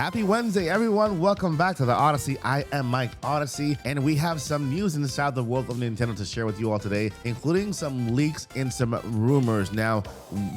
Happy Wednesday, everyone. Welcome back to the Odyssey. I am Mike Odyssey, and we have some news inside the world of Nintendo to share with you all today, including some leaks and some rumors. Now,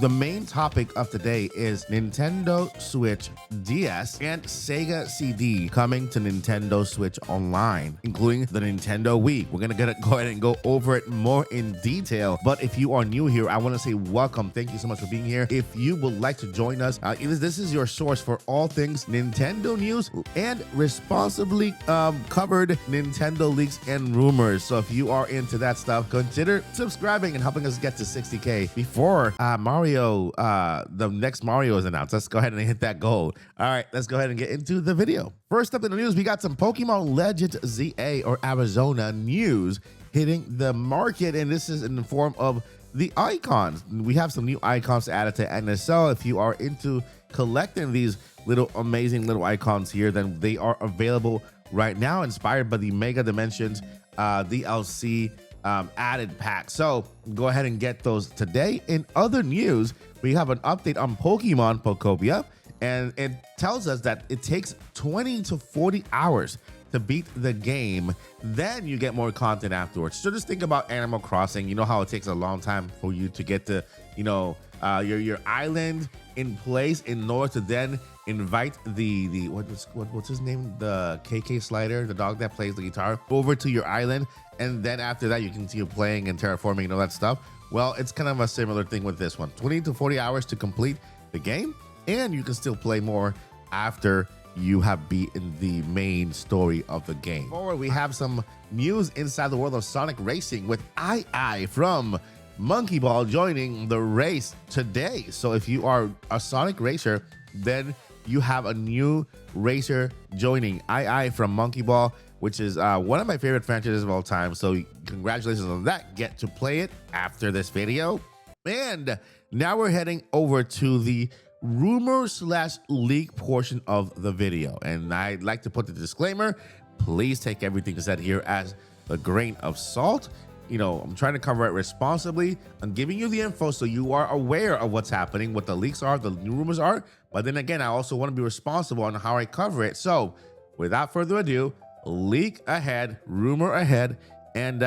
the main topic of today is Nintendo Switch DS and Sega CD coming to Nintendo Switch Online, including the Nintendo Wii. We're going to go ahead and go over it more in detail, but if you are new here, I want to say welcome. Thank you so much for being here. If you would like to join us, this is your source for all things Nintendo news and responsibly covered Nintendo leaks and rumors. So if you are into that stuff, consider subscribing and helping us get to 60K before the next Mario is announced. Let's go ahead and hit that goal. All right, let's go ahead and get into the video. First up in the news, we got some Pokemon Legends ZA or Arizona news hitting the market, and this is in the form of the icons. We have some new icons added to NSO. If you are into collecting these little amazing little icons here, then they are available right now, inspired by the Mega Dimensions DLC added pack. So go ahead and get those today. In other news, we have an update on Pokemon Pokopia, and it tells us that it takes 20 to 40 hours to beat the game. Then you get more content afterwards. So just think about Animal Crossing. You know how it takes a long time for you to get to, your island in place in order to then invite the what's his name, the KK Slider, the dog that plays the guitar, over to your island, and then after that you continue playing and terraforming and all that stuff. Well, it's kind of a similar thing with this one. 20 to 40 hours to complete the game, and you can still play more after you have beaten the main story of the game. Forward, we have some news inside the world of Sonic Racing with II from Monkey Ball joining the race today. So if you are a Sonic racer, then you have a new racer joining II from Monkey Ball, which is one of my favorite franchises of all time. So congratulations on that. Get to play it after this video. And now we're heading over to the rumor/leak portion of the video, and I'd like to put the disclaimer: please take everything said here as a grain of salt. I'm trying to cover it responsibly. I'm giving you the info so you are aware of what's happening, what the leaks are, the new rumors are, but then again, I also want to be responsible on how I cover it. So without further ado, leak ahead, rumor ahead, and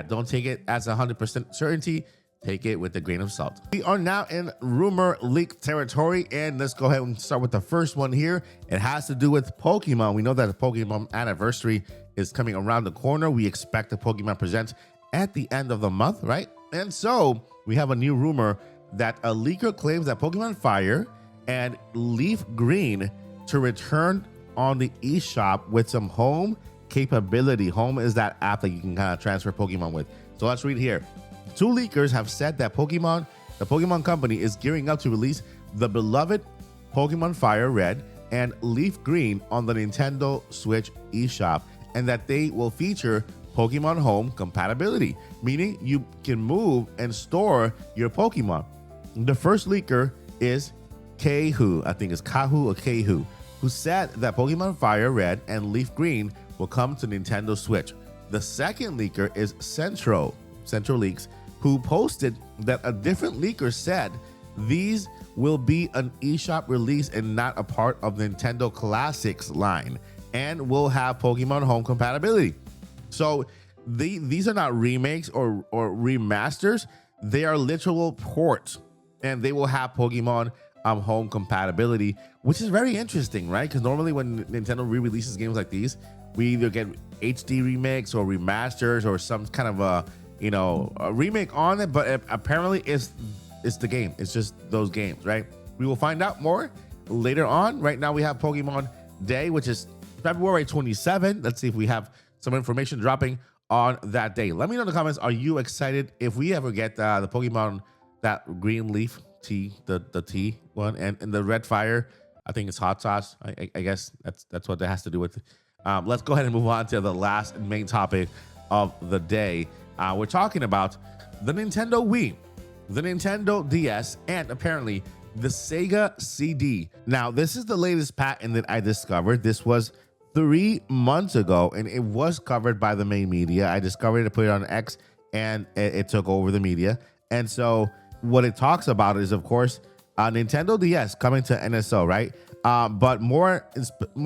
don't take it as 100% certainty. Take it with a grain of salt. We are now in rumor leak territory, and let's go ahead and start with the first one here. It has to do with Pokemon. We know that the Pokemon anniversary is coming around the corner. We expect the Pokemon Presents at the end of the month, right? And so we have a new rumor that a leaker claims that Pokemon Fire and Leaf Green to return on the eShop with some home capability. Home is that app that you can kind of transfer Pokemon with. So let's read here. Two leakers have said that the Pokemon Company is gearing up to release the beloved Pokemon Fire Red and Leaf Green on the Nintendo Switch eShop, and that they will feature Pokemon Home compatibility, meaning you can move and store your Pokemon. The first leaker is Kahu, I think it's Kahu or Kahu, who said that Pokemon Fire Red and Leaf Green will come to Nintendo Switch. The second leaker is Central Leaks, who posted that a different leaker said these will be an eShop release and not a part of Nintendo Classics line, and will have Pokemon Home compatibility. So these are not remakes or remasters. They are literal ports, and they will have Pokemon Home compatibility, which is very interesting, right? Because normally when Nintendo re-releases games like these, we either get HD remakes or remasters or some kind of a remake on it, but apparently it's the game. It's just those games, right? We will find out more later on. Right now we have Pokemon Day, which is February 27. Let's see if we have some information dropping on that day. Let me know in the comments, are you excited if we ever get the Pokemon, that green leaf tea, the tea one, and the red fire? I think it's hot sauce. I guess that's what that has to do with it. Let's go ahead and move on to the last main topic of the day. We're talking about the Nintendo Wii, the Nintendo DS, and apparently the Sega CD. Now, this is the latest patent that I discovered. This was 3 months ago, and it was covered by the main media. I discovered it, put it on X, and it took over the media. And so what it talks about is, of course, Nintendo DS coming to NSO, right? But more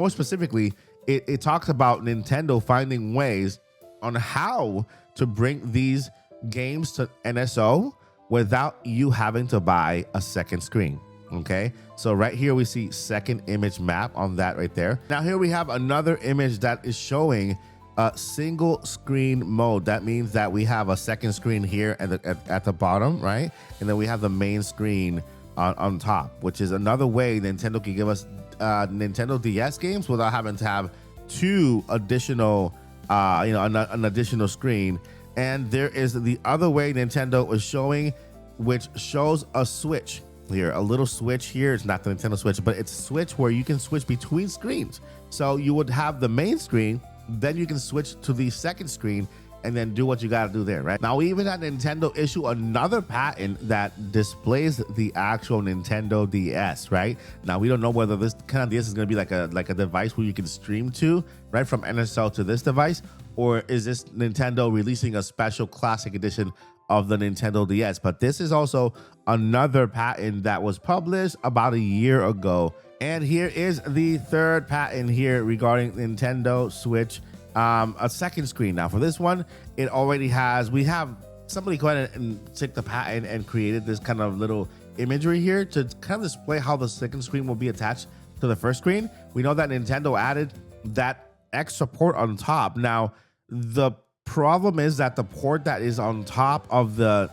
specifically, it talks about Nintendo finding ways on how to bring these games to NSO without you having to buy a second screen. Okay, so right here we see second image map on that right there. Now here we have another image that is showing a single screen mode. That means that we have a second screen here at the bottom, right? And then we have the main screen on top, which is another way Nintendo can give us Nintendo DS games without having to have two additional, an additional screen. And there is the other way Nintendo is showing, which shows a switch here, a little switch here. It's not the Nintendo Switch, but it's a switch where you can switch between screens. So you would have the main screen, then you can switch to the second screen and then do what you got to do there, right? Now, we even had Nintendo issue another patent that displays the actual Nintendo DS, right? Now, we don't know whether this kind of DS is going to be like a device where you can stream to, right, from NSO to this device, or is this Nintendo releasing a special classic edition of the Nintendo DS? But this is also another patent that was published about a year ago. And here is the third patent here regarding Nintendo Switch, a second screen. Now for this one, it already has, we have somebody go ahead and take the patent and created this kind of little imagery here to kind of display how the second screen will be attached to the first screen. We know that Nintendo added that extra port on top. Now, the problem is that the port that is on top of the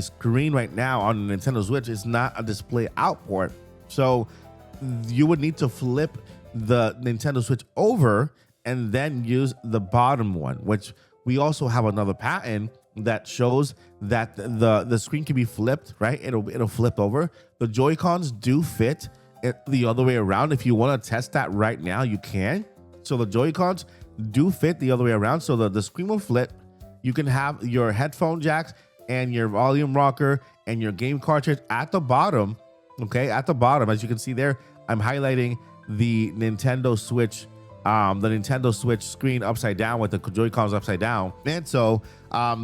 screen right now on the Nintendo Switch is not a display out port. So you would need to flip the Nintendo Switch over and then use the bottom one, which we also have another patent that shows that the screen can be flipped, right? It'll flip over. The Joy-Cons do fit the other way around. If you want to test that right now, you can. So the Joy-Cons do fit the other way around, so the screen will flip. You can have your headphone jacks and your volume rocker and your game cartridge at the bottom. Okay, at the bottom, as you can see there, I'm highlighting the Nintendo Switch, screen upside down with the Joy-Cons upside down. And so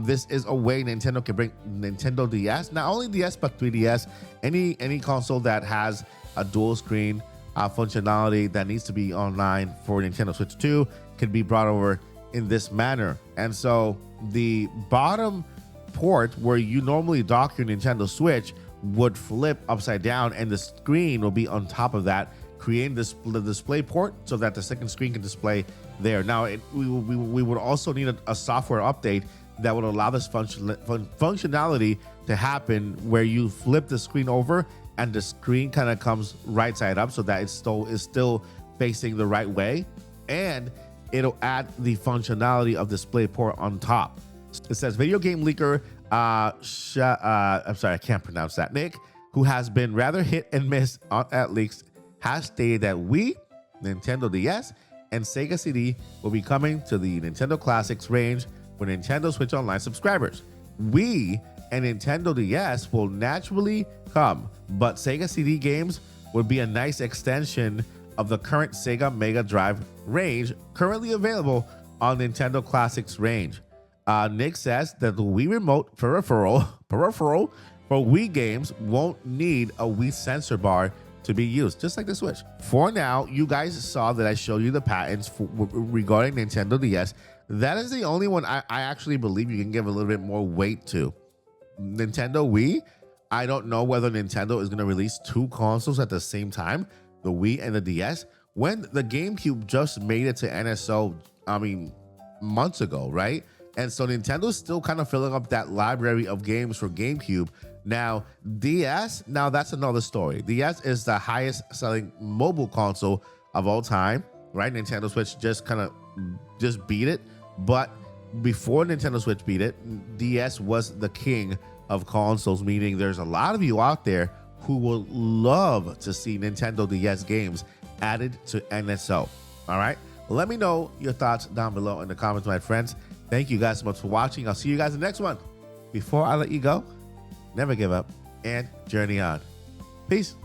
this is a way Nintendo can bring Nintendo DS, not only DS but 3DS, any console that has a dual screen functionality that needs to be online for Nintendo Switch 2 can be brought over in this manner. And so the bottom port where you normally dock your Nintendo Switch would flip upside down, and the screen will be on top of that, creating the display port so that the second screen can display there. Now, we would also need a software update that would allow this functionality to happen, where you flip the screen over and the screen kind of comes right side up so that it's still facing the right way, and it'll add the functionality of display port on top. It says video game leaker, I'm sorry, I can't pronounce that, Nick, who has been rather hit and miss at leaks, has stated that Wii, Nintendo DS, and Sega CD will be coming to the Nintendo Classics range for Nintendo Switch Online subscribers. Wii and Nintendo DS will naturally come, but Sega CD games would be a nice extension of the current Sega Mega Drive range currently available on Nintendo Classics range. Nick says that the Wii Remote peripheral for Wii games won't need a Wii sensor bar to be used, just like the Switch. For now, you guys saw that I showed you the patents regarding Nintendo DS. That is the only one I actually believe you can give a little bit more weight to. Nintendo Wii, I don't know whether Nintendo is going to release two consoles at the same time, the Wii and the DS, when the GameCube just made it to NSO, months ago, right? And so Nintendo's still kind of filling up that library of games for GameCube. Now, DS, now that's another story. DS is the highest selling mobile console of all time, right? Nintendo Switch just beat it. But before Nintendo Switch beat it, DS was the king of consoles, meaning there's a lot of you out there who will love to see Nintendo DS games added to NSO. All right? Well, let me know your thoughts down below in the comments, my friends. Thank you guys so much for watching. I'll see you guys in the next one. Before I let you go, never give up and journey on. Peace.